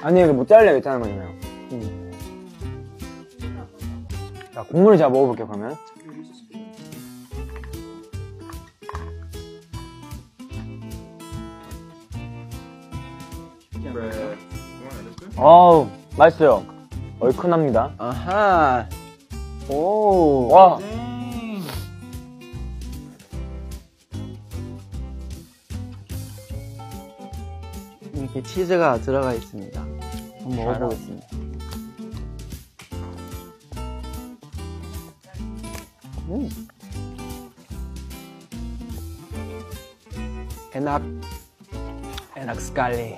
아니 이거 못 잘려 있다는 거잖아요. 자, 국물을 제가 먹어볼게요, 그러면. 어우, 맛있어요. 얼큰합니다. 아하. 오. 와. 이렇게 치즈가 들어가 있습니다. 한번 먹어보겠습니다. 에낙 스칼리.